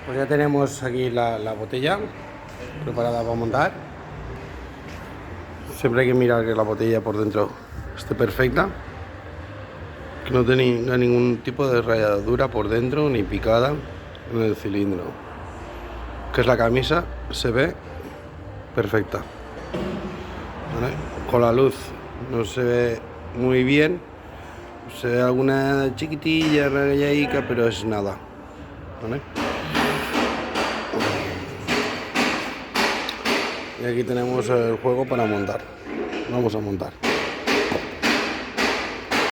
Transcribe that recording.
Pues ya tenemos aquí la botella preparada para montar. Siempre hay que mirar que la botella por dentro esté perfecta, que no tenga ningún tipo de rayadura por dentro ni picada en el cilindro. Que es la camisa, se ve perfecta. ¿Vale? Con la luz no se ve muy bien, se ve alguna chiquitilla rayadica, pero es nada. ¿Vale? Y aquí tenemos el juego para montar. Vamos a montar.